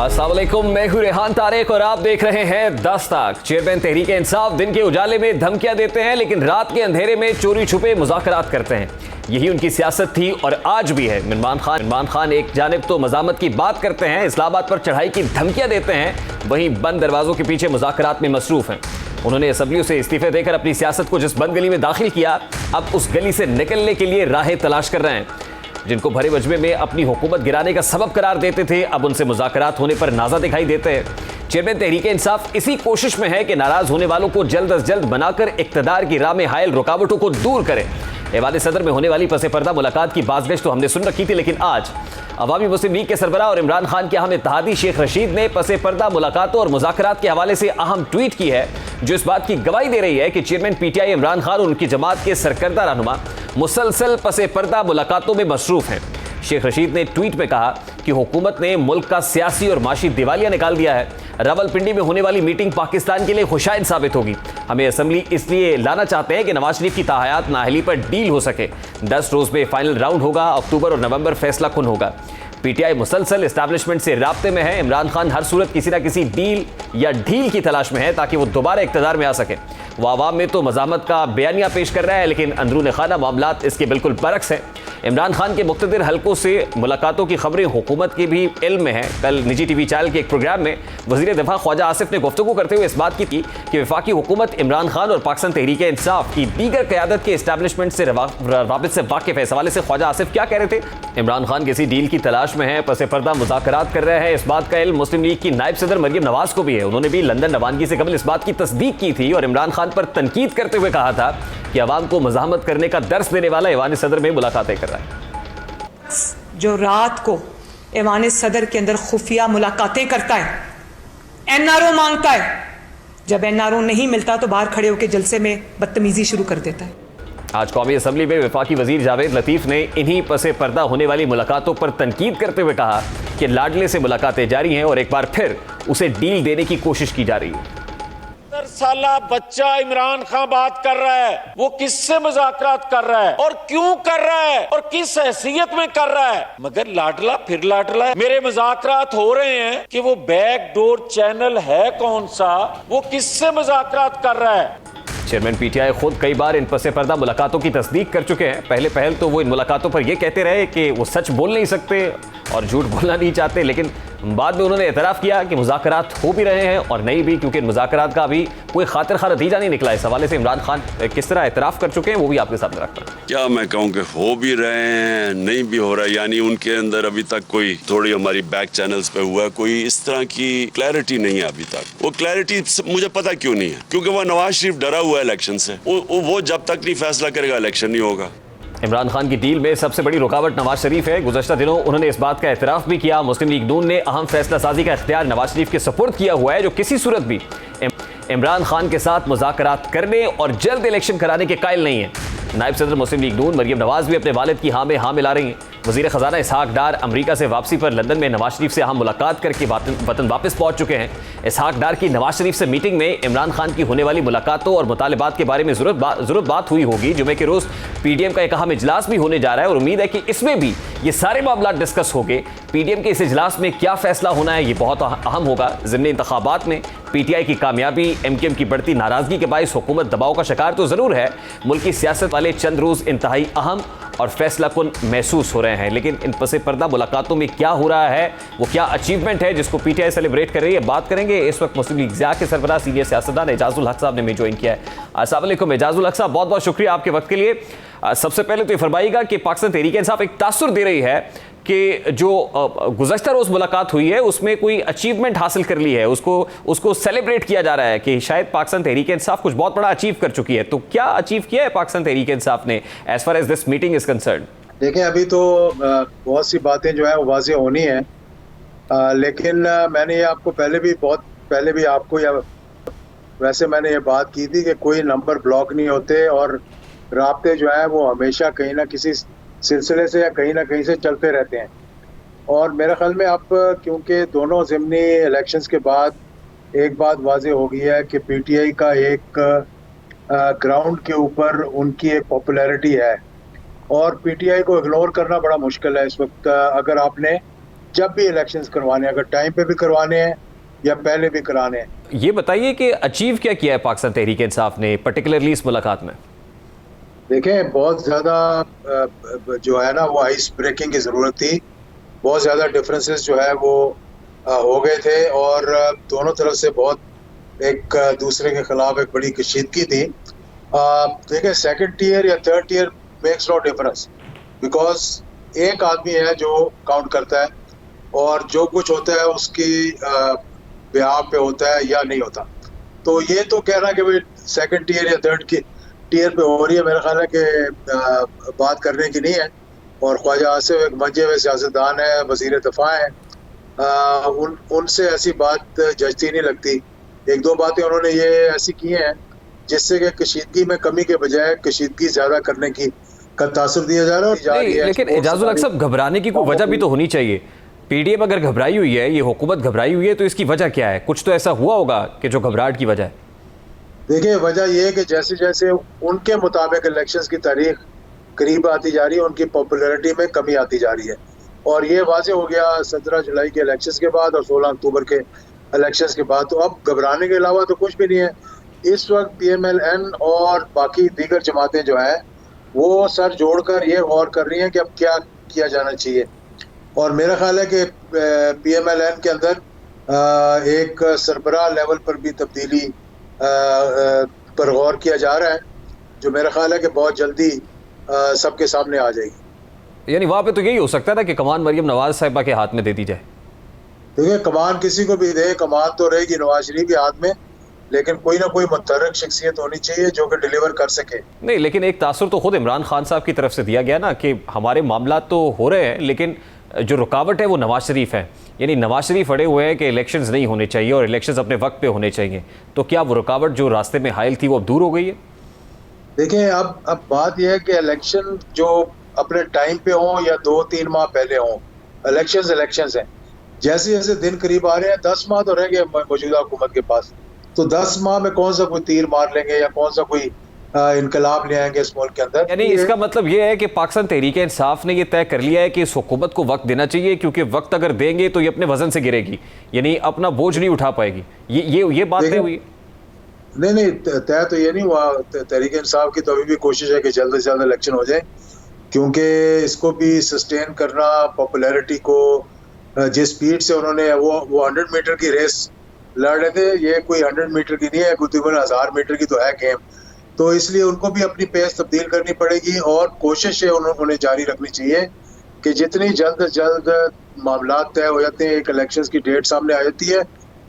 अस्सलाम वालेकुम, मैं हूं रेहान तारिक और आप देख रहे हैं 10 तक। चेयरमैन तहरीक इंसाफ दिन के उजाले में धमकियां देते हैं लेकिन रात के अंधेरे में चोरी छुपे मुज़ाकरात करते हैं। यही उनकी सियासत थी और आज भी है। इमरान खान एक जानिब तो मज़ामत की बात करते हैं, इस्लामाबाद पर चढ़ाई की धमकियां देते हैं, वहीं बंद दरवाजों के पीछे मुज़ाकरात में मसरूफ हैं। उन्होंने असेंबली से इस्तीफे देकर अपनी सियासत को जिस बंद गली में दाखिल किया, अब उस गली से निकलने के लिए राहें तलाश कर रहे हैं। जिनको भरे वजमे में अपनी हुकूमत गिराने का सबब करार देते थे, अब उनसे मुज़ाकरात होने पर नाज़ा दिखाई देते हैं। चेयरमैन तहरीक इंसाफ इसी कोशिश में है कि नाराज होने वालों को जल्द अज जल्द बनाकर इक़्तिदार की राह में हायल रुकावटों को दूर करें। ऐवान सदर में होने वाली पसे पर्दा मुलाकात की बाज़गश्त तो हमने सुन रखी थी, लेकिन आज अवामी मुस्लिम लीग के सरबराह और इमरान खान के अहम इत्तेहादी शेख रशीद ने पसे पर्दा मुलाकातों और मुज़ाकरात के हवाले से अहम ट्वीट की है, जो इस बात की गवाही दे रही है कि चेयरमैन पीटीआई इमरान खान और उनकी जमात के सरकर्दा रहनुमा मुसलसल पसे पर्दा मुलाकातों में मसरूफ हैं। शेख रशीद ने ट्वीट में कहा कि हुकूमत ने मुल्क का सियासी और माशी दिवालिया निकाल दिया है। रावलपिंडी में होने वाली मीटिंग पाकिस्तान के लिए खुशाइन साबित होगी। हमें असेंबली इसलिए लाना चाहते हैं कि नवाज शरीफ की ताहयात नाअहली पर डील हो सके। 10 रोज में फाइनल राउंड होगा, अक्टूबर और नवंबर फैसला कुन होगा। पीटीआई मुसलसल एस्टैब्लिशमेंट से राब्ते में है। इमरान खान हर सूरत किसी न किसी डील या ढील की तलाश में है ताकि वो दोबारा इक़्तिदार में आ सके। वो आवाम में तो मज़ामत का बयानिया पेश कर रहा है, लेकिन अंदरून खाना मामलात इसके बिल्कुल बरक्स हैं। इमरान खान के मुख्तदिर हलकों से मुलाकातों की खबरें हुकूमत के भी इल्म में हैं। कल निजी टीवी चैनल के एक प्रोग्राम में वज़ीर दिफा ख्वाजा आसिफ ने गुफ्तगू करते हुए इस बात की थी कि वफाकी हुकूमत इमरान खान और पाकिस्तान तहरीक इंसाफ की दीगर क़यादत के इस्टेब्लिशमेंट से राबित से वाकिफ़ है। इस हवाले से ख्वाजा आसिफ क्या कह रहे थे? इमरान खान किसी डील की तलाश में है, पसे पर्दा मुज़ाकरात कर रहे हैं, इस बात का इल्म मुस्लिम लीग की नायब सदर मरियम नवाज को भी है। उन्होंने भी लंदन रवानगी से कबल इस बात की तस्दीक की थी और इमरान खान पर तनकीद करते हुए कहा था कि अवाम को मज़ाहमत करने का दर्स देने वाला ऐवान सदर में मुलाकातें कर रहा है। जो रात को ऐवान सदर के अंदर खुफिया मुलाकातें करता है, एनआरओ मांगता है, जब एनआरओ नहीं मिलता तो बाहर खड़े होकर जलसे में बदतमीजी शुरू कर देता है। आज कौमी असम्बली में वफाकी वजीर जावेद लतीफ ने इन्हीं पसे पर्दा होने वाली मुलाकातों पर तनकीद करते हुए कहा कि लाडले से मुलाकातें जारी हैं और एक बार फिर उसे डील देने की कोशिश की जा रही है। 70 साला बच्चा इमरान खान बात कर रहा है, वो किससे मुज़ाकरात कर रहा है और क्यों कर रहा है और किस हैसियत में कर रहा है? मगर लाडला फिर लाडला है। मेरे मुज़ाकरात हो रहे हैं कि वो बैकडोर चैनल है कौन सा, वो किससे मुज़ाकरात कर रहा है? चेयरमैन पीटीआई खुद कई बार इन पसे पर्दा मुलाकातों की तस्दीक कर चुके हैं। पहल तो वो इन मुलाकातों पर यह कहते रहे कि वो सच बोल नहीं सकते और झूठ बोलना नहीं चाहते, लेकिन बाद में उन्होंने एतराफ़ किया कि मुज़ाकरात हो भी रहे हैं और नहीं भी, क्योंकि मुज़ाकरात का अभी कोई खातिर खा नतीजा नहीं निकला। इस हवाले से इमरान खान किस तरह एतराफ़ कर चुके हैं वो भी आपके सामने रखता है। क्या मैं कहूँ कि हो भी रहे हैं, नहीं भी हो रहा है, यानी उनके अंदर अभी तक कोई थोड़ी हमारी बैक चैनल्स पे हुआ कोई इस तरह की क्लैरिटी नहीं है अभी तक। वो क्लैरिटी मुझे पता क्यों नहीं है, क्योंकि वो नवाज शरीफ डरा हुआ है इलेक्शन से। वो जब तक नहीं फैसला करेगा इलेक्शन नहीं होगा। इमरान खान की डील में सबसे बड़ी रुकावट नवाज शरीफ है। गुज़श्ता दिनों उन्होंने इस बात का एतराफ़ भी किया। मुस्लिम लीग नून ने अहम फैसला साजी का इख्तियार नवाज शरीफ के सुपुर्द किया हुआ है, जो किसी सूरत भी इमरान खान के साथ मुज़ाकरात करने और जल्द इलेक्शन कराने के कायल नहीं है। नायब सदर मुस्लिम लीग नून मरियम नवाज भी अपने वालिद की हाँ में हाँ मिला रही हैं। वज़ीर ख़ज़ाना इसहाक डार अमरीका से वापसी पर लंदन में नवाज शरीफ से अहम मुलाकात करके वतन वापस पहुँच चुके हैं। इसहाक डार की नवाज शरीफ से मीटिंग में इमरान खान की होने वाली मुलाकातों और मुतालिबात के बारे में ज़रूरत बात हुई होगी। जुमे के रोज़ पीडीएम का एक अहम इजलास भी होने जा रहा है और उम्मीद है कि इसमें भी ये सारे मामला डिस्कस होंगे। पीडीएम के इस इजलास में क्या फैसला होना है ये बहुत अहम होगा। ज़िमनी इंतखाबात में पीटीआई की कामयाबी एमकेएम की बढ़ती नाराजगी के बायस हुकूमत दबाव का शिकार तो ज़रूर है। मुल्क की सियासत वाले चंद रोज़ इंतहाई अहम और फैसला कुन महसूस हो रहे हैं, लेकिन इन पसे पर्दा मुलाकातों में क्या हो रहा है, वो क्या अचीवमेंट है जिसको पीटीआई सेलिब्रेट कर रही है, बात करेंगे। इस वक्त मुस्लिम लीग ज़िया के सरबराह सीनियर सियासतदान एजाजुल हक साहब ने हमें ज्वाइन किया है। अस्सलाम वालेकुम एजाजुल हक साहब, बहुत बहुत शुक्रिया आपके वक्त के लिए। सबसे पहले तो ये फरमाइएगा कि पाकिस्तान तहरीक इंसाफ एक तासुर दे रही है कि जो गुज़श्ता रोज़ मुलाकात हुई है उसमें कोई अचीवमेंट हासिल कर ली है, उसको सेलिब्रेट किया जा रहा है कि शायद पाकिस्तान तहरीक इंसाफ कुछ बहुत बड़ा अचीव कर चुकी है। तो क्या अचीव किया है पाकिस्तान तहरीक इंसाफ ने as far as this meeting is concern? देखें, अभी तो बहुत सी बातें जो है वो वाज़ेह होनी है, लेकिन मैंने ये आपको पहले भी आपको या वैसे मैंने ये बात की थी कि कोई नंबर ब्लॉक नहीं होते और राब्ते जो है वो हमेशा कहीं ना किसी सिलसिले से या कहीं ना कहीं से चलते रहते हैं। और मेरे ख्याल में अब क्योंकि दोनों ज़िमनी इलेक्शंस के बाद एक बात वाज़ेह हो गई है कि पीटीआई का एक ग्राउंड के ऊपर उनकी एक पॉपुलैरिटी है और पीटीआई को इग्नोर करना बड़ा मुश्किल है इस वक्त। अगर आपने जब भी इलेक्शंस करवाने हैं, अगर टाइम पे भी करवाने हैं या पहले भी कराने हैं। ये बताइए कि अचीव क्या किया है पाकिस्तान तहरीक इंसाफ ने पर्टिकुलरली इस मुलाकात में? देखें, बहुत ज़्यादा जो है ना वो आइस ब्रेकिंग की ज़रूरत थी। बहुत ज़्यादा डिफरेंसेस जो है वो हो गए थे और दोनों तरफ से बहुत एक दूसरे के खिलाफ एक बड़ी कशीदगी थी। देखें, सेकंड टियर या third tier makes no difference, because एक आदमी है जो काउंट करता है और जो कुछ होता है उसकी बिहाफ पे होता है या नहीं होता। तो ये तो कहना कि भाई सेकंड टियर या थर्ड की टियर पे हो रही है, मेरा ख्याल है कि बात करने की नहीं है। और ख्वाजा आसिफ एक मंजे हुए सियासतदान है, वजीर दफा है, उनसे ऐसी बात जचती नहीं लगती। एक दो बातें उन्होंने ये ऐसी की हैं जिससे कि कशीदगी में कमी के बजाय कशीदगी ज्यादा करने की का तासुर दिया जा रहा है। लेकिन एजाजुल हक साहब, घबराने की कोई वजह भी तो होनी चाहिए। पीडीएम अगर घबराई हुई है, ये हुकूमत घबराई हुई है, तो इसकी वजह क्या है? कुछ तो ऐसा हुआ होगा कि जो घबराहट की वजह है। देखिए, वजह यह है कि जैसे जैसे उनके मुताबिक इलेक्शंस की तारीख करीब आती जा रही है, उनकी पॉपुलैरिटी में कमी आती जा रही है। और ये वाज़ेह हो गया 17 जुलाई के इलेक्शंस के बाद और 16 अक्टूबर के इलेक्शंस के बाद। तो अब घबराने के अलावा तो कुछ भी नहीं है। इस वक्त PMLN और बाकी दीगर जमातें जो हैं वो सर जोड़कर ये गौर कर रही हैं कि अब क्या किया जाना चाहिए। और मेरा ख्याल है कि PMLN के अंदर एक सरबराह लेवल पर भी तब्दीली पर गौर किया जा रहा है, जो मेरा ख्याल है कि बहुत जल्दी सबके सामने आ जाएगी। यानी वहाँ पे तो यही हो सकता है ना कि कमान मरियम नवाज साहिबा के हाथ में दे दी जाए। देखिए, कमान किसी को भी दे, कमान तो रहेगी नवाज शरीफ के हाथ में, लेकिन कोई ना कोई मुतहर्रिक शख्सियत होनी चाहिए जो कि डिलीवर कर सके। नहीं, लेकिन एक तासुर तो खुद इमरान खान साहब की तरफ से दिया गया ना कि हमारे मामला तो हो रहे हैं, लेकिन जो रुकावट है वो नवाज शरीफ है। यानी नवाज शरीफ अड़े हुए हैं कि इलेक्शंस नहीं होने चाहिए और इलेक्शंस अपने वक्त पे होने चाहिए। तो क्या वो रुकावट जो रास्ते में हायल थी वो अब दूर हो गई है? देखिए, अब बात यह है कि इलेक्शन जो अपने टाइम पे हों या 2-3 माह पहले हों, इलेक्शंस हैं। जैसे जैसे दिन करीब आ रहे हैं, 10 माह तो रह गए मौजूदा हुकूमत के पास, तो 10 माह में कौन सा कोई तीर मार लेंगे या कौन सा कोई इनकलाब ले आएंगे इस मुल्क के अंदर। यानी इसका मतलब ये है कि पाकिस्तान तहरीक इंसाफ ने ये तय कर लिया है कि इस हुकूमत को वक्त देना चाहिए, क्योंकि वक्त अगर देंगे तो ये अपने वजन से गिरेगी, यानी अपना बोझ नहीं उठा पाएगी। ये बात तय हुई? नहीं, तय तो ये नहीं हुआ। तहरीक इंसाफ की तो अभी भी कोशिश है कि जल्द से जल्द इलेक्शन हो जाए, क्योंकि इसको भी सस्टेन करना, पॉपुलैरिटी को जिस स्पीड से उन्होंने वो 100 मीटर की रेस लड़ रहे थे, ये कोई 100 मीटर की नहीं है, कोई तकरीबन 1000 मीटर की तो है गेम। तो इसलिए उनको भी अपनी पेस तब्दील करनी पड़ेगी और कोशिश है उन्हें जारी रखनी चाहिए कि जितनी जल्द से जल्द मामला तय हो जाते हैं, एक इलेक्शंस की डेट सामने आ जाती है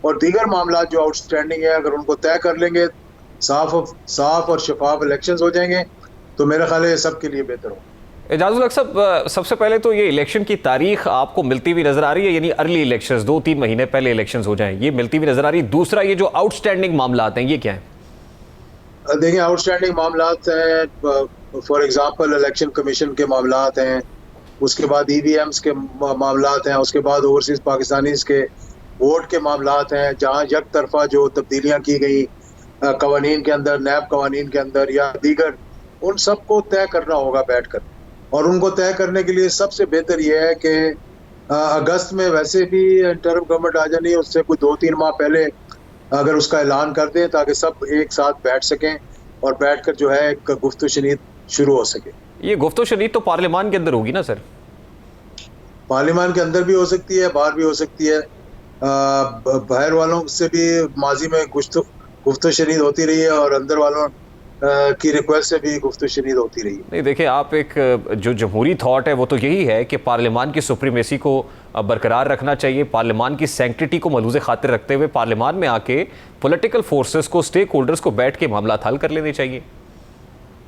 और दीगर मामला जो आउटस्टैंडिंग है अगर उनको तय कर लेंगे, साफ और शफाफ इलेक्शंस हो जाएंगे, तो मेरा ख्याल है सबके लिए बेहतर हो। एजाजुल हक साहब, सबसे पहले तो ये इलेक्शन की तारीख आपको मिलती हुई नजर आ रही है, यानी अर्ली इलेक्शंस 2-3 महीने पहले इलेक्शंस हो जाएं, ये मिलती हुई नजर आ रही है। दूसरा, ये जो आउटस्टैंडिंग मामला आते हैं ये क्या है? देखिए, आउटस्टैंडिंग मामला हैं, फॉर एग्जांपल इलेक्शन कमीशन के मामला हैं, उसके बाद EVMs के मामला हैं, उसके बाद ओवरसीज पाकिस्तानीज के वोट के मामला हैं, जहाँ एक तरफा जो तब्दीलियाँ की गई कवानीन के अंदर, नैब कवानीन के अंदर या दीगर, उन सबको तय करना होगा बैठकर। और उनको तय करने के लिए सबसे बेहतर यह है कि अगस्त में वैसे भी इंटरिम गवर्नमेंट आ जानी है, उससे कोई 2-3 माह पहले अगर उसका ऐलान कर दें ताकि सब एक साथ बैठ सकें और बैठकर जो है एक गुफ्तगू शनीद शुरू हो सके। ये गुफ्तगू शनीद तो पार्लियामान के अंदर होगी ना सर? पार्लियामान के अंदर भी हो सकती है, बाहर भी हो सकती है। बाहर वालों से भी माजी में गुफ्तगू शनीद होती रही है और अंदर वालों की रिक्वेस्ट से भी गुफ्तगू शनीद होती रही है। नहीं, देखिए, आप एक जो जमहूरी थॉट है वो तो यही है कि पार्लियामान की सुप्रीमेसी को बरकरार रखना चाहिए, पार्लियामान की सैंक्टिटी को मलूज़े खातिर रखते हुए पार्लियामान में आके पॉलिटिकल फोर्सेस को, स्टेक होल्डर्स को बैठ के मामला हल कर लेने चाहिए।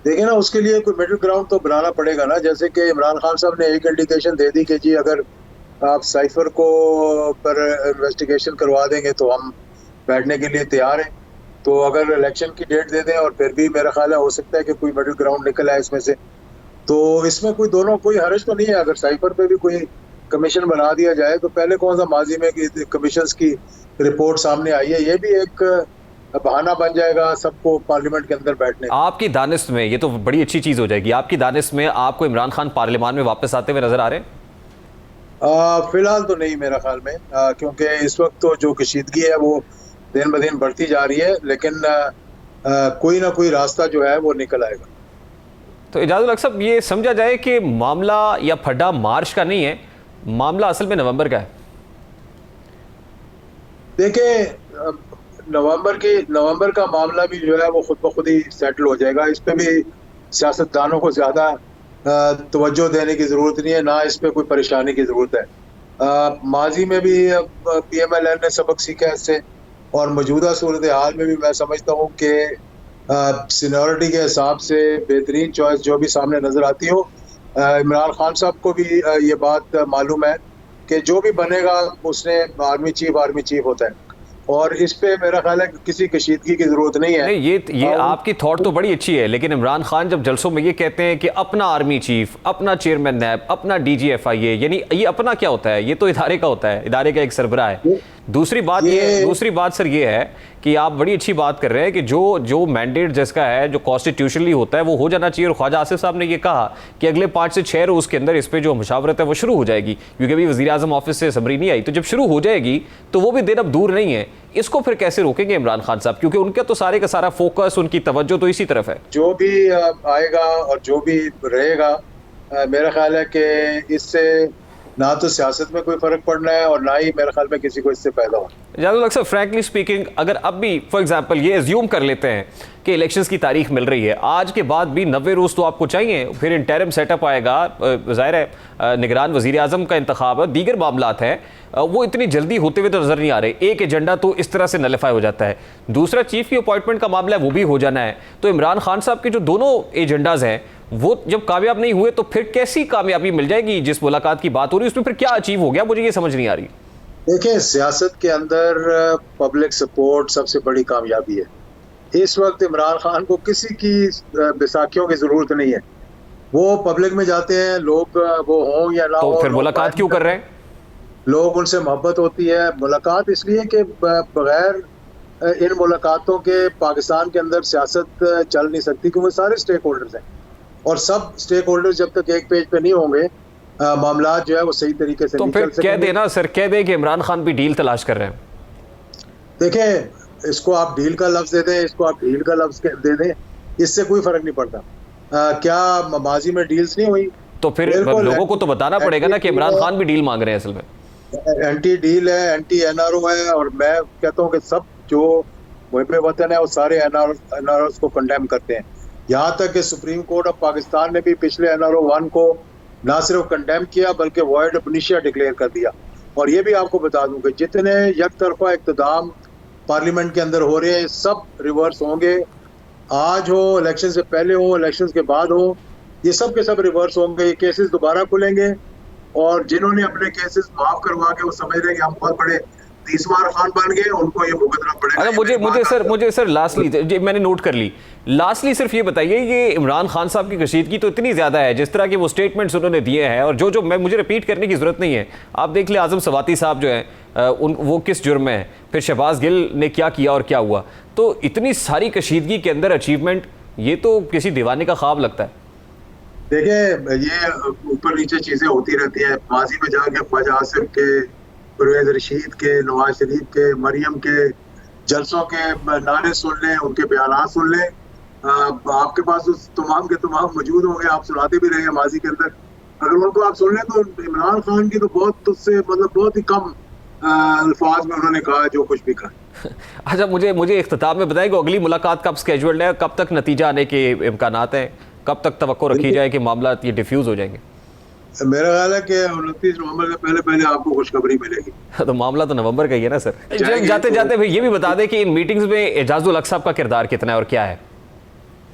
देखिए ना, उसके लिए कोई मिडिल ग्राउंड तो बनाना पड़ेगा ना। जैसे कि इमरान खान साहब ने एक इंडिकेशन दे दी कि जी अगर आप साइफर को पर इन्वेस्टिगेशन करवा देंगे तो हम बैठने के लिए तैयार हैं। तो अगर इलेक्शन की डेट दे दें और फिर भी मेरा ख्याल है हो सकता है कि कोई मिडिल ग्राउंड निकल आए इसमें से, तो इसमें कोई दोनों कोई हर्ज तो नहीं है। अगर साइफर पे भी कोई कमीशन बना दिया जाए तो पहले कौन सा माजी में कमीशंस की रिपोर्ट सामने आई है, ये भी एक बहाना बन जाएगा सबको पार्लियामेंट के अंदर बैठने। आपकी दानिश में ये तो बड़ी अच्छी चीज़ हो जाएगी। आपकी दानिश में आपको इमरान खान पार्लियामान में वापस आते हुए नजर आ रहे हैं? फिलहाल तो नहीं मेरा ख्याल में, क्योंकि इस वक्त तो जो कशीदगी है वो दिन ब दिन बढ़ती जा रही है, लेकिन कोई ना कोई रास्ता जो है वो निकल आएगा। तो इजाजुल हक साहब, ये समझा जाए कि मामला या फड्डा मार्च का नहीं है, मामला असल में नवंबर का है। देखिए, नवंबर का मामला भी जो है वो खुद ब खुद ही सेटल हो जाएगा। इस पे भी सियासतदानों को ज्यादा तवज्जो देने की जरूरत नहीं है, ना इस पे कोई परेशानी की जरूरत है। माजी में भी PMLN ने सबक सीखा है इससे, और मौजूदा सूरत हाल में भी मैं समझता हूँ कि सीनियरिटी के हिसाब से बेहतरीन चॉइस जो भी सामने नजर आती हो, इमरान खान साहब को भी ये बात मालूम है कि जो भी बनेगा उसने आर्मी चीफ होता है, और इस पे मेरा ख्याल है कि किसी कशीदगी की जरूरत नहीं है। नहीं, ये आपकी थॉट तो बड़ी अच्छी है, लेकिन इमरान खान जब जलसों में ये कहते हैं कि अपना आर्मी चीफ, अपना चेयरमैन नैब, अपना DG/FIA, यानी ये अपना क्या होता है? ये तो इदारे का होता है, इदारे का एक सरबराह है। दूसरी बात सर ये है कि आप बड़ी अच्छी बात कर रहे हैं कि जो मैंडेट जिसका है, जो कॉन्स्टिट्यूशनली होता है, वो हो जाना चाहिए। और ख्वाजा आसिफ साहब ने ये कहा कि अगले 5 से 6 रोज के अंदर इस पे जो मुशावरत है वो शुरू हो जाएगी, क्योंकि अभी वज़ीर आज़म ऑफिस से समरी नहीं आई। तो जब शुरू हो जाएगी तो वो भी दिन अब दूर नहीं है। इसको फिर कैसे रोकेंगे इमरान खान साहब, क्योंकि उनका तो सारे का सारा फोकस, उनकी तवज्जो तो इसी तरफ है। जो भी आएगा और जो भी रहेगा, मेरा ख्याल है कि इससे ना तो सियासत में कोई फर्क पड़ना है और ना ही मेरे ख्याल में किसी को इससे पैदा हो। इजाजुल हक साहब, फ्रैंकली स्पीकिंग, अगर अब भी फॉर एग्जांपल ये एज्यूम कर लेते हैं कि इलेक्शंस की तारीख मिल रही है, आज के बाद भी 90 रोज तो आपको चाहिए, फिर इंटरिम सेटअप आएगा, ज़ाहिर है निगरान वज़ीर आज़म का इंतखाब है, दीगर मामलात हैं, वो इतनी जल्दी होते हुए तो नजर नहीं आ रहे। एक एजेंडा तो इस तरह से नलिफाई हो जाता है, दूसरा चीफ की अपॉइंटमेंट का मामला है, वो भी हो जाना है। तो इमरान खान साहब के जो दोनों एजेंडाज हैं वो जब कामयाब नहीं हुए तो फिर कैसी कामयाबी मिल जाएगी? जिस मुलाकात की बात हो रही है उसमें फिर क्या अचीव हो गया, मुझे ये समझ नहीं आ रही। देखिए, सियासत के अंदर पब्लिक सपोर्ट सबसे बड़ी कामयाबी है। इस वक्त इमरान खान को किसी की बैसाखियों की जरूरत नहीं है। वो पब्लिक में जाते हैं, लोग वो हों या ना तो हो, फिर मुलाकात क्यों कर रहे हैं? लोग उनसे मोहब्बत होती है। मुलाकात इसलिए कि बगैर इन मुलाकातों के पाकिस्तान के अंदर सियासत चल नहीं सकती, क्योंकि सारे स्टेक होल्डर्स हैं, और सब स्टेक होल्डर्स जब तक एक पेज पे नहीं होंगे, मामला जो है वो सही तरीके से तो नहीं फिर चल सकेंगे। कह देना सर, कह दे कि इमरान खान भी डील तलाश कर रहे हैं। देखें, इसको आप डील का लफ्ज दे दें, इसको आप डील का लफ्ज दे दें, इससे कोई फर्क नहीं पड़ता। क्या माजी में डील्स नहीं हुई? तो फिर लोगों को तो बताना पड़ेगा ना कि इमरान खान भी डील मांग रहे हैं असल में। एंटी डील है, एंटी NRO है, और मैं कहता हूँ कि सब जो मुहिब वतन है वो सारे NROs को कंडेम करते हैं। यहाँ तक कि सुप्रीम कोर्ट ऑफ पाकिस्तान ने भी पिछले NRO 1 को ना सिर्फ कंडेम किया बल्कि वॉइड ऑफ इनिशिया डिक्लेयर कर दिया। और ये भी आपको बता दूं कि जितने एक तरफा इक़्तिदाम पार्लियामेंट के अंदर हो रहे हैं, सब रिवर्स होंगे। आज हो, इलेक्शन से पहले हो, इलेक्शन के बाद हो, ये सब के सब रिवर्स होंगे। ये केसेस दोबारा खुलेंगे, और जिन्होंने अपने केसेस माफ करवा के वो समझ रहे हैं कि हम बहुत बड़े तीसवार खान बन गए, उनको ये भुगतना पड़ेगा। अच्छा, मुझे सर लास्टली मैंने नोट कर ली, लास्टली सिर्फ ये बताइए, ये इमरान खान साहब की कशीदगी तो इतनी ज़्यादा है, जिस तरह के वो स्टेटमेंट्स उन्होंने दिए हैं, और जो मुझे रिपीट करने की ज़रूरत नहीं है। आप देख ले आज़म सवाती साहब जो हैं वो किस जुर्म में है, फिर शहबाज गिल ने क्या किया और क्या हुआ। तो इतनी सारी कशीदगी के अंदर अचीवमेंट, ये तो किसी दीवाने का ख्वाब लगता है। देखिए, ये ऊपर नीचे चीजें होती रहती हैं। माजी में जाके ख्वाजा आसिफ के, परवेज रशीद के, नवाज शरीफ के, मरियम के जलसों के नारे सुन लें, उनके बयान सुन लें। आपके पास उस तमाम के तमाम मौजूद होंगे, आप सुनाते भी रहे हैं माजी के अंदर। अगर उनको आप सुन लें तो इमरान खान की तो बहुत ही कम अल्फाज में उन्होंने कहा जो कुछ भी कहा। अच्छा, मुझे इख्तिताम में बताएं कि अगली मुलाकात कब स्केड्यूल्ड है, कब तक नतीजा आने के इम्कानात हैं, कब तक तवक्को रखी जाए कि मामला ये डिफ्यूज हो जाएंगे? मेरा ख्याल है कि 29 नवंबर से पहले आपको खुशखबरी मिलेगी। तो मामला तो नवंबर का ही है ना सर। जाते जाते भाई ये भी बता दें कि इन मीटिंग्स में एजाजुल हक साहब का किरदार कितना है और क्या है?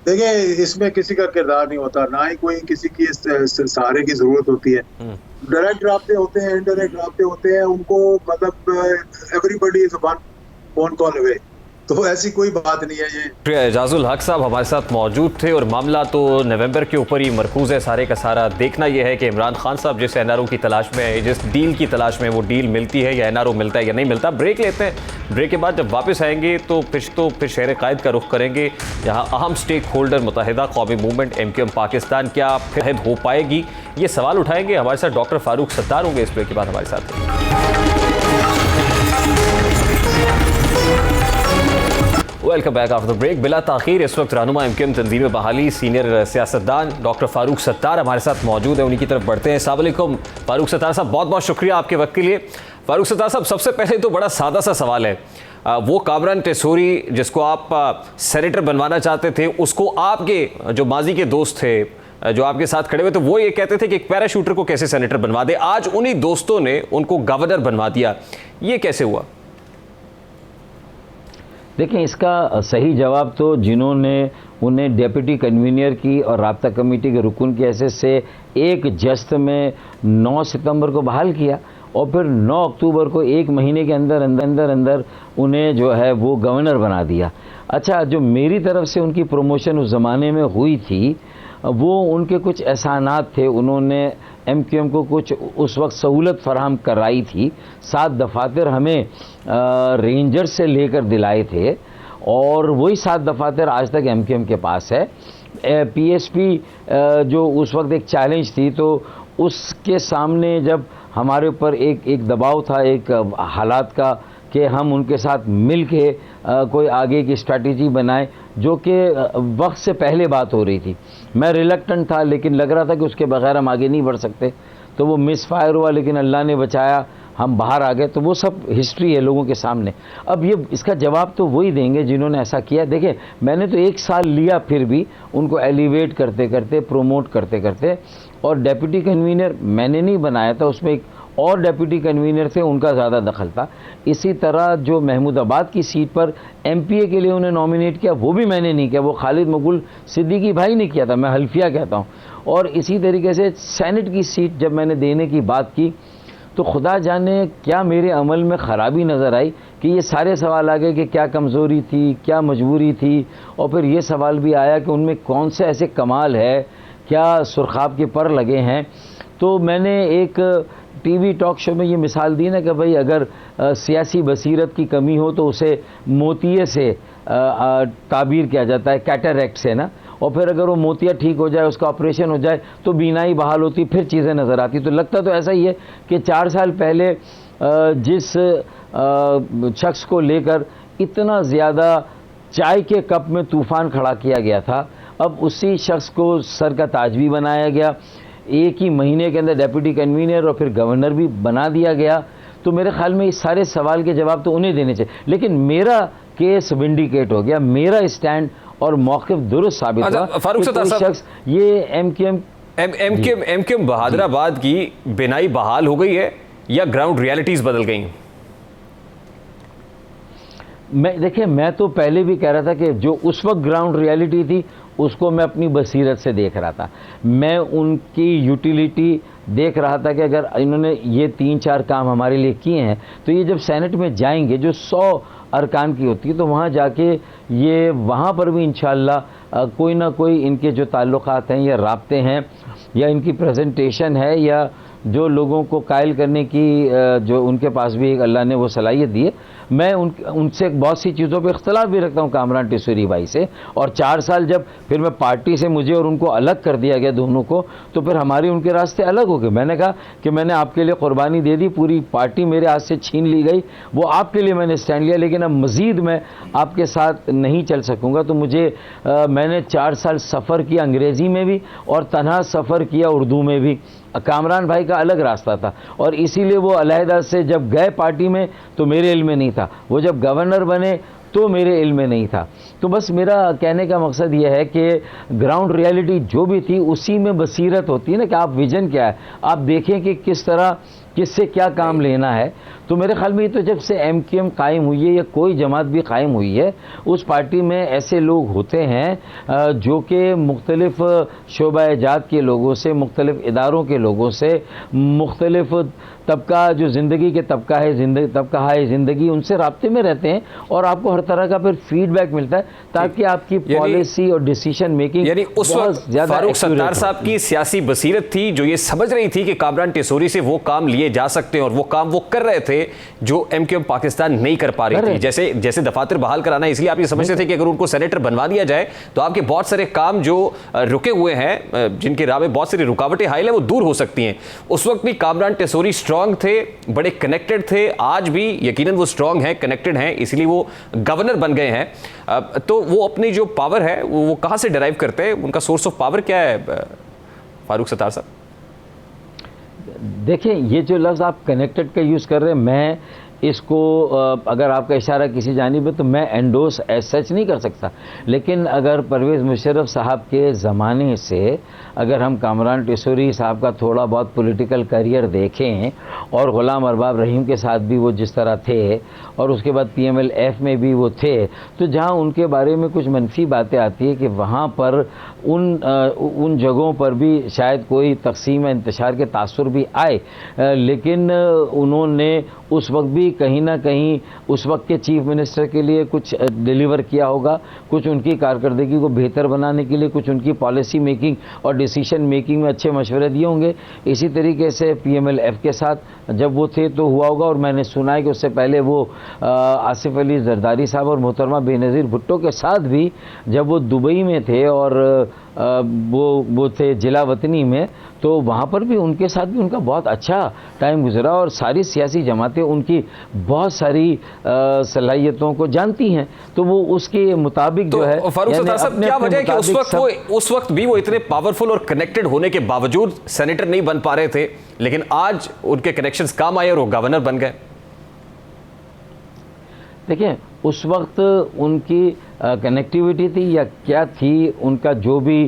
देखिए, इसमें किसी का किरदार नहीं होता, ना ही कोई किसी की सहारे की जरूरत होती है। डायरेक्ट राब्ते होते हैं, इनडायरेक्ट राब्ते होते हैं, उनको मतलब everybody is one phone call away, तो ऐसी कोई बात नहीं है। ये एजाजुल हक साहब हमारे साथ मौजूद थे, और मामला तो नवंबर के ऊपर ही मरकूज़ है सारे का सारा। देखना यह है कि इमरान खान साहब जिस NRO की तलाश में है, जिस डील की तलाश में, वो डील मिलती है या NRO मिलता है या नहीं मिलता। ब्रेक लेते हैं, ब्रेक के बाद जब वापस आएंगे तो फिर शहर कायद का रुख करेंगे, जहाँ अहम स्टेक होल्डर मुत्तहिदा कौमी मूवमेंट MQM पाकिस्तान क्या फिर हो पाएगी ये सवाल उठाएंगे। हमारे साथ डॉक्टर फारूक सत्तार होंगे इस ब्रेक के बाद हमारे साथ। Welcome back after the break. बिला ताखीर इस वक्त रहनुमा एमकेएम तंजीम बहाली सीनियर सियासतदान डॉक्टर फारूक सत्तार हमारे साथ मौजूद है, उन्हीं की तरफ बढ़ते हैं। अस्सलाम वालेकुम फारूक सत्तार साहब, बहुत बहुत शुक्रिया आपके वक्त के लिए। फारूक सत्तार साहब, सबसे पहले तो बड़ा सादा सा सवाल है, वो कामरान टेसोरी जिसको आप सेनेटर बनवाना चाहते थे, उसको आपके जो माजी के दोस्त थे जो आपके साथ खड़े हुए थे वो ये कहते थे कि एक पैराशूटर को कैसे सेनेटर बनवा दे, आज उन्हीं दोस्तों ने उनको गवर्नर बनवा दिया, ये कैसे हुआ? देखें, इसका सही जवाब तो जिन्होंने उन्हें डेप्यूटी कन्वीनर की और राब्ता कमेटी के रुकन की हैसियत से एक जस्त में 9 सितंबर को बहाल किया और फिर 9 अक्टूबर को एक महीने के अंदर अंदर अंदर उन्हें जो है वो गवर्नर बना दिया। अच्छा, जो मेरी तरफ से उनकी प्रमोशन उस ज़माने में हुई थी वो उनके कुछ एहसानात थे, उन्होंने एमक्यूएम को कुछ उस वक्त सहूलत फराहम कराई थी, 7 दफातर हमें रेंजर से लेकर दिलाए थे और वही 7 दफातर आज तक एमक्यूएम के पास है। पीएसपी जो उस वक्त एक चैलेंज थी, तो उसके सामने जब हमारे ऊपर एक दबाव था एक हालात का कि हम उनके साथ मिल के कोई आगे की स्ट्रैटेजी बनाएं, जो कि वक्त से पहले बात हो रही थी। मैं रिलक्टेंट था, लेकिन लग रहा था कि उसके बगैर हम आगे नहीं बढ़ सकते, तो वो मिस फायर हुआ, लेकिन अल्लाह ने बचाया, हम बाहर आ गए। तो वो सब हिस्ट्री है लोगों के सामने। अब ये इसका जवाब तो वही देंगे जिन्होंने ऐसा किया। देखिए, मैंने तो 1 साल लिया, फिर भी उनको एलिवेट करते करते, प्रोमोट करते करते, और डेप्यूटी कन्वीनर मैंने नहीं बनाया था, उसमें एक और डेप्यूटी कन्वीनर थे, उनका ज़्यादा दखल था। इसी तरह जो महमूदाबाद की सीट पर एमपीए के लिए उन्हें नॉमिनेट किया, वो भी मैंने नहीं किया, वो खालिद मकबूल सिद्दीकी भाई ने किया था, मैं हल्फिया कहता हूँ। और इसी तरीके से सेनेट की सीट जब मैंने देने की बात की, तो खुदा जाने क्या मेरे अमल में ख़राबी नज़र आई कि ये सारे सवाल आ गए कि क्या कमज़ोरी थी, क्या मजबूरी थी, और फिर ये सवाल भी आया कि उनमें कौन से ऐसे कमाल है, क्या सुरखाब के पर लगे हैं। तो मैंने एक टीवी टॉक शो में ये मिसाल दी ना कि भाई अगर सियासी बसीरत की कमी हो तो उसे मोतिये से ताबीर किया जाता है, कैटरैक्ट से ना, और फिर अगर वो मोतिया ठीक हो जाए, उसका ऑपरेशन हो जाए, तो बीनाई बहाल होती, फिर चीज़ें नज़र आती। तो लगता तो ऐसा ही है कि 4 साल पहले जिस शख्स को लेकर इतना ज़्यादा चाय के कप में तूफ़ान खड़ा किया गया था, अब उसी शख्स को सर का ताज भी बनाया गया, एक ही महीने के अंदर डेप्यूटी कन्वीनर और फिर गवर्नर भी बना दिया गया। तो मेरे ख्याल में इस सारे सवाल के जवाब तो उन्हें देने चाहिए, लेकिन मेरा केस विंडिकेट हो गया, मेरा स्टैंड और मौक़िफ़ दुरुस्त साबित हुआ। फारूक सत्तार साहब, शख्स ये एमक्यूएम बहादुराबाद की बिनाई बहाल हो गई है या ग्राउंड रियलिटीज़ बदल गई? देखिए, मैं तो पहले भी कह रहा था कि जो उस वक्त ग्राउंड रियलिटी थी उसको मैं अपनी बसीरत से देख रहा था। मैं उनकी यूटिलिटी देख रहा था कि अगर इन्होंने ये 3-4 काम हमारे लिए किए हैं, तो ये जब सेनेट में जाएंगे, जो 100 अरकान की होती है, तो वहाँ जाके ये वहाँ पर भी इंशाअल्लाह कोई ना कोई इनके जो ताल्लुकात हैं या राब्ते हैं या इनकी प्रेजेंटेशन है या जो लोगों को कायल करने की जो उनके पास भी एक अल्लाह ने वो सलाहियत दी है, मैं उनसे बहुत सी चीज़ों पे इख्तलाफ भी रखता हूँ कामरान टेसोरी भाई से। और 4 साल जब फिर मैं पार्टी से मुझे और उनको अलग कर दिया गया दोनों को, तो फिर हमारे उनके रास्ते अलग हो गए। मैंने कहा कि मैंने आपके लिए कुर्बानी दे दी, पूरी पार्टी मेरे हाथ से छीन ली गई, वो आपके लिए मैंने स्टैंड लिया, लेकिन अब मज़ीद मैं आपके साथ नहीं चल सकूँगा। तो मुझे मैंने 4 साल सफ़र किया अंग्रेज़ी में भी और तन्हा सफ़र किया उर्दू में भी। कामरान भाई का अलग रास्ता था और इसीलिए वो अलहदा से जब गए पार्टी में तो मेरे इल्म में नहीं था, वो जब गवर्नर बने तो मेरे इल्म में नहीं था। तो बस मेरा कहने का मकसद ये है कि ग्राउंड रियलिटी जो भी थी उसी में बसीरत होती है ना, कि आप विजन क्या है, आप देखें कि किस तरह किससे क्या काम लेना है। तो मेरे ख्याल में ये तो जब से एमक्यूएम कायम हुई है या कोई जमात भी कायम हुई है, उस पार्टी में ऐसे लोग होते हैं जो कि मुख्तलिफ शोबा-ए-जात के लोगों से, मुख्तलिफ इदारों के लोगों से, मुख्तलिफ तबका जो ज़िंदगी के तबका है ज़िंदगी, उनसे राब्ते में रहते हैं और आपको हर तरह का फिर फीडबैक मिलता है ताकि आपकी पॉलिसी और डिसीजन मेकिंग यानी उस वक्त फारूक सत्तार साहब की सियासी बसीरत थी जो ये समझ रही थी कि कामरान टेसोरी से वो काम लिया लिए जा सकते हैं और वो काम वो कर रहे थे जो MQM पाकिस्तान नहीं कर पा रही थी। जैसे दफातर बहाल कराना, इसलिए आप ये समझते थे कि अगर उनको सेनेटर बनवा दिया जाए तो आपके बहुत सारे काम जो रुके हुए हैं, जिनके राह में बहुत सारी रुकावटें हाइल है, वो दूर हो सकती हैं। उस वक्त भी कामरान टेसोरी स्ट्रांग थे, बड़े कनेक्टेड थे, आज भी यकीनन वो स्ट्रांग हैं, कनेक्टेड हैं, इसलिए वो गवर्नर बन गए हैं। तो वो अपनी जो पावर है वो कहाँ से डिराइव करते हैं, उनका सोर्स ऑफ पावर क्या है फारूक सत्तार साहब? देखिए, ये जो लफ्ज़ आप कनेक्टेड का यूज़ कर रहे हैं, मैं इसको अगर आपका इशारा किसी जानिब है तो मैं एंडोस एज सच नहीं कर सकता, लेकिन अगर परवेज़ मुशर्रफ साहब के ज़माने से अगर हम कामरान टेसोरी साहब का थोड़ा बहुत पॉलिटिकल करियर देखें और ग़ुलाम अरबाब रहीम के साथ भी वो जिस तरह थे और उसके बाद PMLF में भी वो थे, तो जहाँ उनके बारे में कुछ मनफी बातें आती है कि वहाँ पर उन जगहों पर भी शायद कोई तकसीम इंतशार के तासुर भी आए, लेकिन उन्होंने उस वक्त भी कहीं ना कहीं उस वक्त के चीफ मिनिस्टर के लिए कुछ डिलीवर किया होगा, कुछ उनकी कारकर्दगी को बेहतर बनाने के लिए, कुछ उनकी पॉलिसी मेकिंग और डिसीजन मेकिंग में अच्छे मशवरे दिए होंगे। इसी तरीके से PMLF के साथ जब वो थे तो हुआ होगा। और मैंने सुना है कि उससे पहले वो आसिफ अली जरदारी साहब और मोहतरमा बेनज़ीर भुट्टो के साथ भी जब वो दुबई में थे और वो थे जिला वतनी में, तो वहाँ पर भी उनके साथ भी उनका बहुत अच्छा टाइम गुजरा और सारी सियासी जमातें उनकी बहुत सारी सलाहियतों को जानती हैं, तो वो उसके मुताबिक तो जो है। फारूक सत्तार साहब, क्या वजह है कि उस वक्त भी वो इतने पावरफुल और कनेक्टेड होने के बावजूद सेनेटर नहीं बन पा रहे थे, लेकिन आज उनके कनेक्शंस काम आए और वो गवर्नर बन गए? देखिए, उस वक्त उनकी कनेक्टिविटी थी या क्या थी, उनका जो भी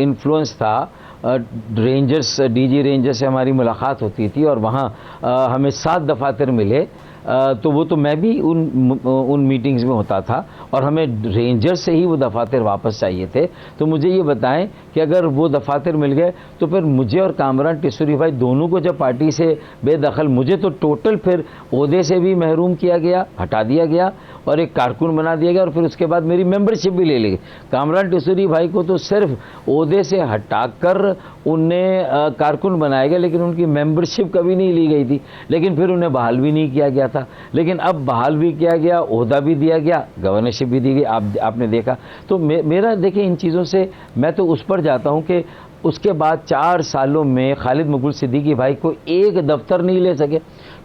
इन्फ्लुएंस था, रेंजर्स DG रेंजर से हमारी मुलाकात होती थी और वहाँ हमें 7 दफातर मिले, तो वो तो मैं भी उन मीटिंग्स में होता था और हमें रेंजर से ही वो दफातर वापस चाहिए थे। तो मुझे ये बताएं कि अगर वो दफातर मिल गए तो फिर मुझे और कामरान टेसोरी भाई दोनों को जब पार्टी से बेदखल, मुझे तो टोटल फिर ओहदे से भी महरूम किया गया, हटा दिया गया और एक कारकुन बना दिया गया और फिर उसके बाद मेरी मेंबरशिप भी ले ली गई। कामरान टेसोरी भाई को तो सिर्फ ओहदे से हटाकर उन्हें कारकुन बनाया गया, लेकिन उनकी मेंबरशिप कभी नहीं ली गई थी, लेकिन फिर उन्हें बहाल भी नहीं किया गया था। लेकिन अब बहाल भी किया गया, ओहदा भी दिया गया, गवर्नरशिप भी दी गई, आपने देखा। तो मेरा देखिए, इन चीज़ों से मैं तो उस पर जाता हूँ कि उसके बाद 4 सालों में खालिद मकबूल सिद्दीकी भाई को एक दफ्तर नहीं ले सके,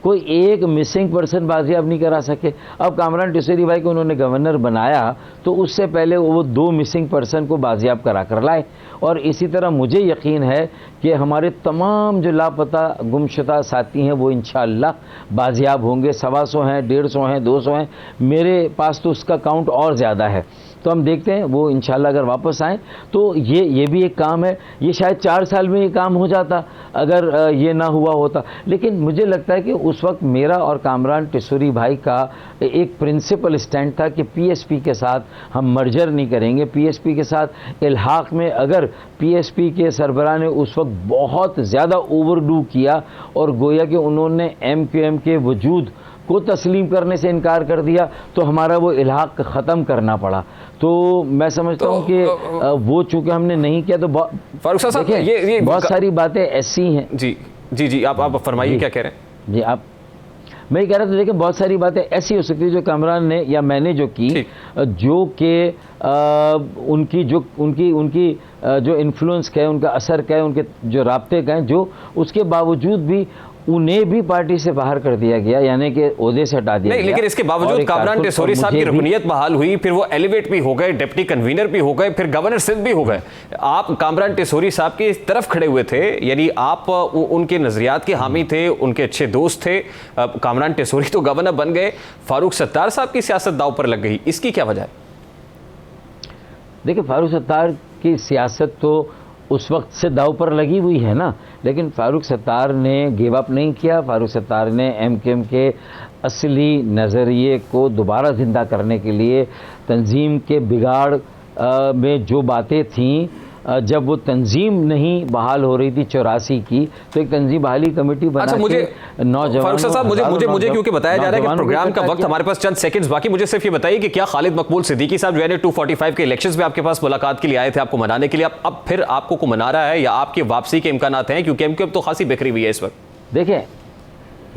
कोई एक मिसिंग पर्सन बाजियाब नहीं करा सके। अब कामरान टेसोरी भाई को उन्होंने गवर्नर बनाया तो उससे पहले वो 2 मिसिंग पर्सन को बाजियाब करा कर लाए। और इसी तरह मुझे यकीन है कि हमारे तमाम जो लापता गुमशुदा साथी हैं वो इंशाअल्लाह बाजियाब होंगे। 125 हैं, 150 हैं, 200 हैं, मेरे पास तो उसका काउंट और ज़्यादा है। तो हम देखते हैं वो इंशाल्लाह अगर वापस आएँ तो ये भी एक काम है। ये शायद 4 साल में ये काम हो जाता अगर ये ना हुआ होता। लेकिन मुझे लगता है कि उस वक्त मेरा और कामरान टेसोरी भाई का एक प्रिंसिपल स्टैंड था कि PSP के साथ हम मर्जर नहीं करेंगे। PSP के साथ इल्हाक में अगर PSP के सरबराह ने उस वक्त बहुत ज़्यादा ओवरडू किया और गोया कि उन्होंने MQM के वजूद को तस्लीम करने से इनकार कर दिया तो हमारा वो इल्हाक ख़त्म करना पड़ा। तो मैं समझता हूँ कि वो चूँकि हमने नहीं किया तो फारूक साहब ये बहुत सारी बातें ऐसी हैं। जी आप फरमाइए, क्या कह रहे हैं? जी आप, मैं कह रहा था, देखिए बहुत सारी बातें ऐसी हो सकती है जो कामरान ने या मैंने जो की, जो कि उनकी जो इन्फ्लुएंस का है, उनका असर का है, उनके जो राब्ते का है, जो उसके बावजूद भी उन्हें भी पार्टी से बाहर कर दिया गया, यानी कि ओहदे से हटा दिया गया। लेकिन इसके बावजूद कामरान टेसोरी साहब की रुकनियत बहाल हुई, फिर वो एलिवेट भी हो गए, डिप्टी कन्वीनर भी हो गए, फिर गवर्नर सिंध भी हो गए। आप कामरान टेसोरी साहब की तरफ खड़े हुए थे, यानी आप उनके नजरियात के हामी थे, उनके अच्छे दोस्त थे। कामरान टेसोरी तो गवर्नर बन गए, फारूक सत्तार साहब की सियासत दांव पर लग गई, इसकी क्या वजह है? देखिए, फारूक सत्तार की सियासत तो उस वक्त से दाव पर लगी हुई है ना, लेकिन फारूक सत्तार ने गिव अप नहीं किया। फारूक सत्तार ने MQM के असली नज़रिए को दोबारा ज़िंदा करने के लिए तंजीम के बिगाड़ में जो बातें थीं, जब वो तंजीम नहीं बहाल हो रही थी 84 की, तो एक तंजीम बहाली कमेटी बना। अच्छा, मुझे फारूक साहब मुझे क्योंकि बताया जा रहा है कि प्रोग्राम का वक्त हमारे पास चंद सेकंड्स बाकी, मुझे सिर्फ ये बताइए कि क्या खालिद मकबूल सिद्दीकी साहब जो है 245 के इलेक्शंस में आपके पास मुलाकात के लिए आए थे, आपको मनाने के लिए, अब फिर आपको को मना रहा है या आपकी वापसी के इम्कानात हैं? क्योंकि MQM तो खासी बिखरी हुई है इस वक्त। देखिए,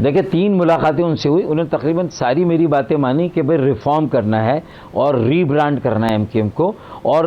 देखिए 3 मुलाकातें उनसे हुई, उन्होंने तकरीबन सारी मेरी बातें मानी कि भाई रिफॉर्म करना है और रीब्रांड करना है एमक्यूएम को, और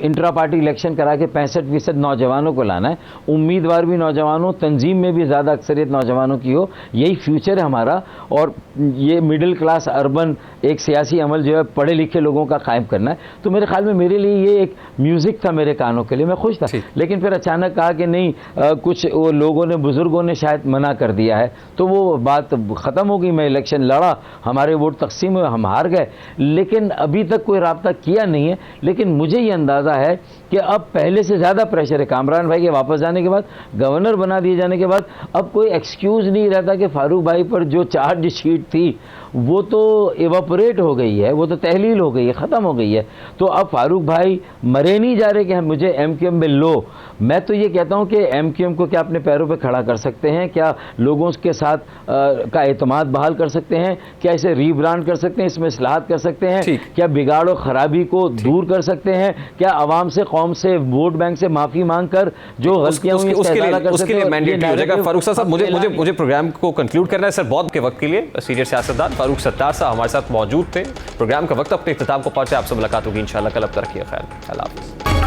इंट्रा पार्टी इलेक्शन करा के 65% नौजवानों को लाना है, उम्मीदवार भी नौजवानों, तंजीम में भी ज़्यादा अक्सरियत नौजवानों की हो, यही फ्यूचर है हमारा। और ये मिडिल क्लास अर्बन एक सियासी अमल जो है पढ़े लिखे लोगों का कायम करना है। तो मेरे ख्याल में मेरे लिए ये एक म्यूज़िक था मेरे कानों के लिए, मैं खुश था। लेकिन फिर अचानक कहा कि नहीं कुछ वो लोगों ने, बुज़ुर्गों ने शायद मना कर दिया है, तो वो बात ख़त्म हो गई। मैं इलेक्शन लड़ा, हमारे वोट तकसीम हुए, हम हार गए, लेकिन अभी तक कोई राब्ता किया नहीं है। लेकिन मुझे ये अंदाज़ा है कि अब पहले से ज़्यादा प्रेशर है। कामरान भाई के वापस जाने के बाद, गवर्नर बना दिए जाने के बाद अब कोई एक्सक्यूज़ नहीं रहता कि फारूक भाई पर जो चार्जशीट थी वो तो इवापोरेट हो गई है, वो तो तहलील हो गई है, ख़त्म हो गई है। तो अब फारूक भाई मरे नहीं जा रहे कि मुझे एमक्यूएम में लो। मैं तो ये कहता हूँ कि एमक्यूएम को क्या अपने पैरों पे खड़ा कर सकते हैं, क्या लोगों के साथ का एतमाद बहाल कर सकते हैं, क्या इसे रीब्रांड कर सकते हैं, इसमें इस्लाहात कर सकते हैं, क्या बिगाड़ और ख़राबी को दूर कर सकते हैं, क्या आवाम से, कौम से, वोट बैंक से माफ़ी मांग कर जो गलतियाँ हुई उसके लिए मैंडेटरी हो जाएगा। फारूक साहब, मुझे प्रोग्राम को कंक्लूड करना है सर। बहुत के वक्त के लिए सीनियर सियासतदान फारूक सत्तार साहब हमारे साथ मौजूद थे। प्रोग्राम का वक्त अपने इख्तिताम को पहुंचे। आपसे मुलाकात होगी इंशाल्लाह कल। अब तक रखिए खैर, अल्लाह हाफ़िज़।